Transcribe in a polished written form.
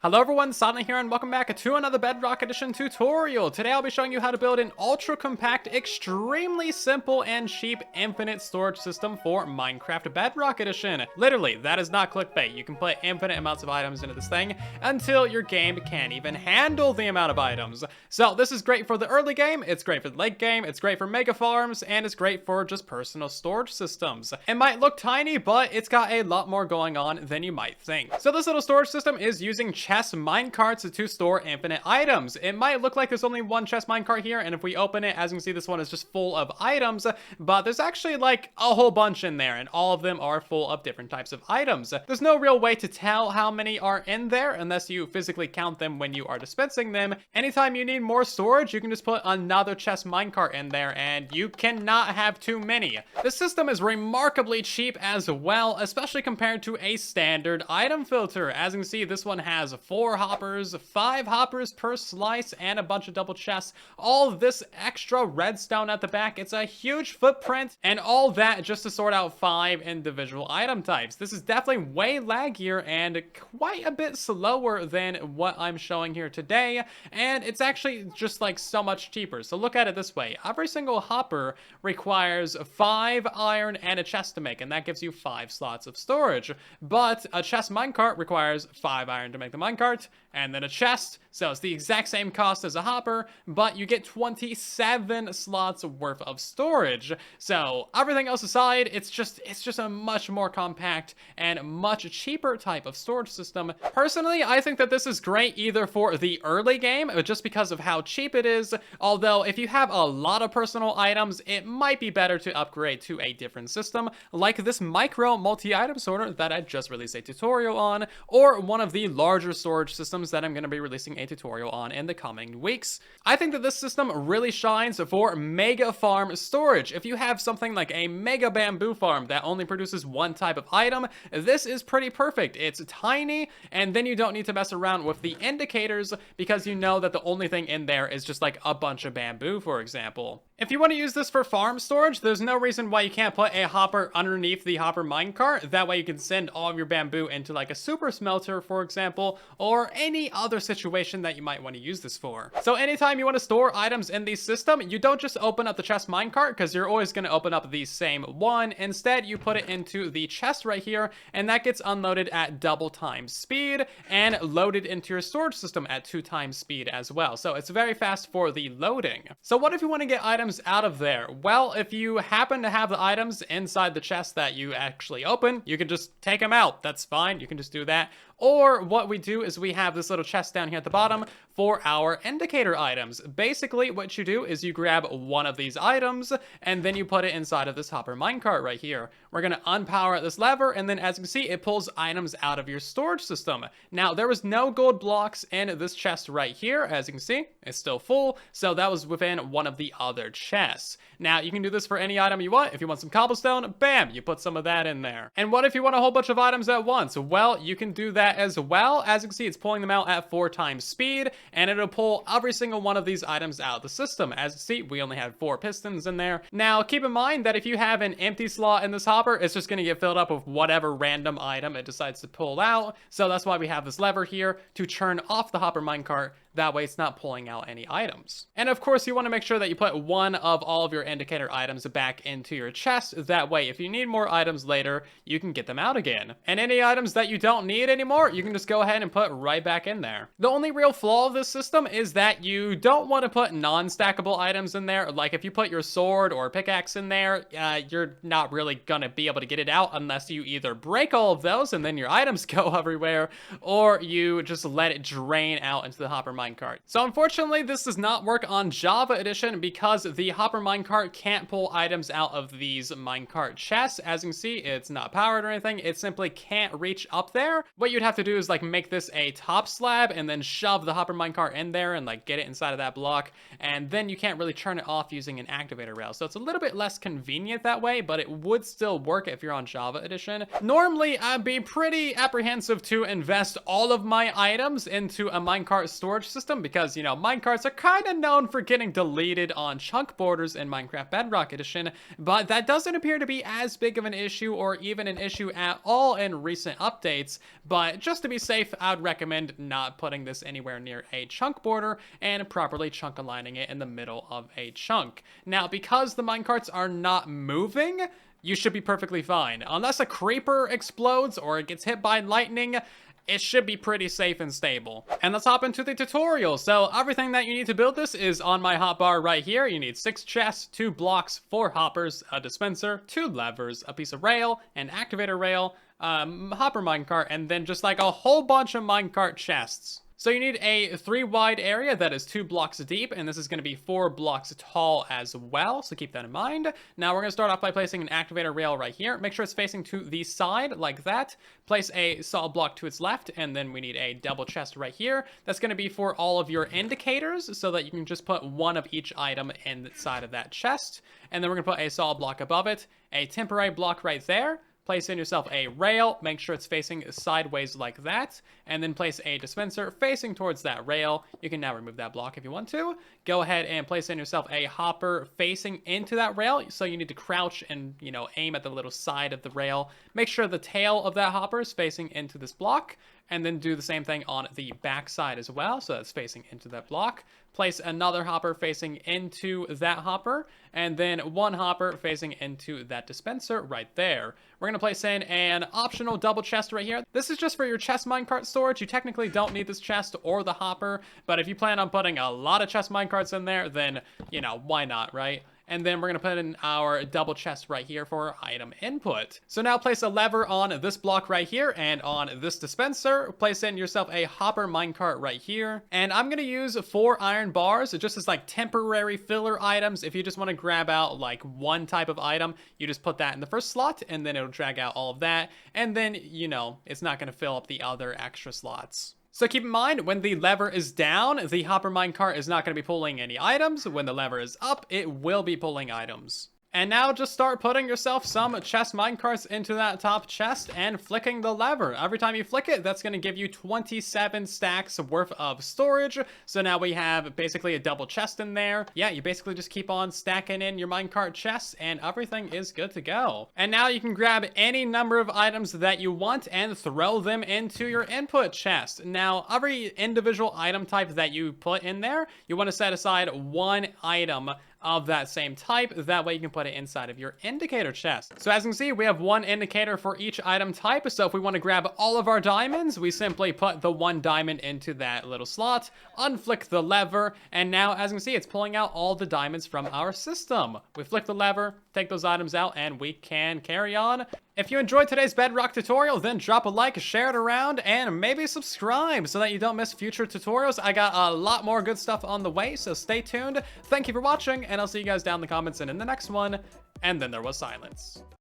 Hello everyone, Silent here and welcome back to another Bedrock Edition tutorial. Today I'll be showing you how to build an ultra compact, extremely simple and cheap infinite storage system for Minecraft Bedrock Edition. Literally, that is not clickbait. You can put infinite amounts of items into this thing until your game can't even handle the amount of items. So this is great for the early game, it's great for the late game, it's great for mega farms, and it's great for just personal storage systems. It might look tiny, but it's got a lot more going on than you might think. So this little storage system is using chest minecarts to store infinite items. It might look like there's only one chest minecart here, and if we open it, as you can see, this one is just full of items, but there's actually like a whole bunch in there, and all of them are full of different types of items. There's no real way to tell how many are in there unless you physically count them when you are dispensing them. Anytime you need more storage, you can just put another chest minecart in there, and you cannot have too many. This system is remarkably cheap as well, especially compared to a standard item filter. As you can see, this one has 4 hoppers, 5 hoppers per slice, and a bunch of double chests. All this extra redstone at the back. It's a huge footprint, and all that just to sort out 5 individual item types. This is definitely way laggier and quite a bit slower than what I'm showing here today, and it's actually just like so much cheaper. So look at it this way. Every single hopper requires 5 iron and a chest to make, and that gives you 5 slots of storage. But a chest minecart requires 5 iron to make the minecart, and then a chest, so it's the exact same cost as a hopper, but you get 27 slots worth of storage. So everything else aside, it's just a much more compact and much cheaper type of storage system. Personally, I think that this is great either for the early game, just because of how cheap it is, although if you have a lot of personal items, it might be better to upgrade to a different system, like this micro multi-item sorter that I just released a tutorial on, or one of the larger storage systems that I'm going to be releasing a tutorial on in the coming weeks. I think that this system really shines for mega farm storage. If you have something like a mega bamboo farm that only produces one type of item, this is pretty perfect. It's tiny, and then you don't need to mess around with the indicators because you know that the only thing in there is just like a bunch of bamboo, for example. If you want to use this for farm storage, there's no reason why you can't put a hopper underneath the hopper minecart. That way you can send all of your bamboo into like a super smelter, for example, or any other situation that you might want to use this for. So anytime you want to store items in the system, you don't just open up the chest minecart because you're always going to open up the same one. Instead, you put it into the chest right here, and that gets unloaded at double times speed and loaded into your storage system at 2 times speed as well. So it's very fast for the loading. So what if you want to get items out of there? Well, if you happen to have the items inside the chest that you actually open, you can just take them out. That's fine. You can just do that. Or what we do is we have this little chest down here at the bottom for our indicator items. Basically, what you do is you grab one of these items and then you put it inside of this hopper minecart right here. We're going to unpower this lever, and then as you can see, it pulls items out of your storage system. Now, there was no gold blocks in this chest right here. As you can see, it's still full, so that was within one of the other chests. Now, you can do this for any item you want. If you want some cobblestone, bam, you put some of that in there. And what if you want a whole bunch of items at once? Well, you can do that as well. As you can see, it's pulling them out at 4 times speed, and it'll pull every single one of these items out of the system. As you see, we only have 4 pistons in there. Now, keep in mind that if you have an empty slot in this hopper, it's just going to get filled up with whatever random item it decides to pull out. So that's why we have this lever here to turn off the hopper minecart. That way it's not pulling out any items. And of course, you want to make sure that you put one of all of your indicator items back into your chest. That way, if you need more items later, you can get them out again. And any items that you don't need anymore, you can just go ahead and put right back in there. The only real flaw of this system is that you don't want to put non-stackable items in there. Like if you put your sword or pickaxe in there, you're not really going to be able to get it out unless you either break all of those and then your items go everywhere, or you just let it drain out into the hopper minecart. So unfortunately, this does not work on Java Edition because the hopper minecart can't pull items out of these minecart chests. As you can see, it's not powered or anything. It simply can't reach up there. What you'd have to do is like make this a top slab and then shove the hopper minecart in there and like get it inside of that block. And then you can't really turn it off using an activator rail. So it's a little bit less convenient that way, but it would still work if you're on Java Edition. Normally, I'd be pretty apprehensive to invest all of my items into a minecart storage system because, you know, minecarts are kind of known for getting deleted on chunk borders in Minecraft Bedrock Edition, but that doesn't appear to be as big of an issue or even an issue at all in recent updates. But but just to be safe, I would recommend not putting this anywhere near a chunk border and properly chunk aligning it in the middle of a chunk. Now, because the minecarts are not moving, you should be perfectly fine. Unless a creeper explodes or it gets hit by lightning, it should be pretty safe and stable. And let's hop into the tutorial. So everything that you need to build this is on my hotbar right here. You need 6 chests, 2 blocks, 4 hoppers, a dispenser, 2 levers, a piece of rail, an activator rail, hopper minecart, and then just like a whole bunch of minecart chests. So you need a 3 wide area that is 2 blocks deep, and this is going to be 4 blocks tall as well, so keep that in mind. Now we're going to start off by placing an activator rail right here. Make sure it's facing to the side like that. Place a solid block to its left, and then we need a double chest right here. That's going to be for all of your indicators, so that you can just put one of each item inside of that chest. And then we're going to put a solid block above it, a temporary block right there. Place in yourself a rail, make sure it's facing sideways like that, and then place a dispenser facing towards that rail. You can now remove that block if you want to. Go ahead and place in yourself a hopper facing into that rail, so you need to crouch and, aim at the little side of the rail. Make sure the tail of that hopper is facing into this block, and then do the same thing on the back side as well, so that's facing into that block. Place another hopper facing into that hopper, and then 1 hopper facing into that dispenser right there. We're going to place in an optional double chest right here. This is just for your chest minecart storage. You technically don't need this chest or the hopper, but if you plan on putting a lot of chest minecarts in there, then, why not, right? And then we're going to put in our double chest right here for item input. So now place a lever on this block right here and on this dispenser. Place in yourself a hopper minecart right here. And I'm going to use 4 iron bars just as like temporary filler items. If you just want to grab out like one type of item, you just put that in the first slot and then it'll drag out all of that. And then, it's not going to fill up the other extra slots. So keep in mind, when the lever is down, the hopper minecart is not going to be pulling any items. When the lever is up, it will be pulling items. And now just start putting yourself some chest minecarts into that top chest and flicking the lever. Every time you flick it, that's going to give you 27 stacks worth of storage. So now we have basically a double chest in there. Yeah, you basically just keep on stacking in your minecart chests and everything is good to go. And now you can grab any number of items that you want and throw them into your input chest. Now, every individual item type that you put in there, you want to set aside 1 item of that same type. That way you can put it inside of your indicator chest. So as you can see, we have 1 indicator for each item type. So if we want to grab all of our diamonds, we simply put the 1 diamond into that little slot, unflick the lever, and now as you can see, it's pulling out all the diamonds from our system. We flick the lever, take those items out, and we can carry on. If you enjoyed today's Bedrock tutorial, then drop a like, share it around, and maybe subscribe so that you don't miss future tutorials. I got a lot more good stuff on the way, so stay tuned. Thank you for watching, and I'll see you guys down in the comments and in the next one. And then there was silence.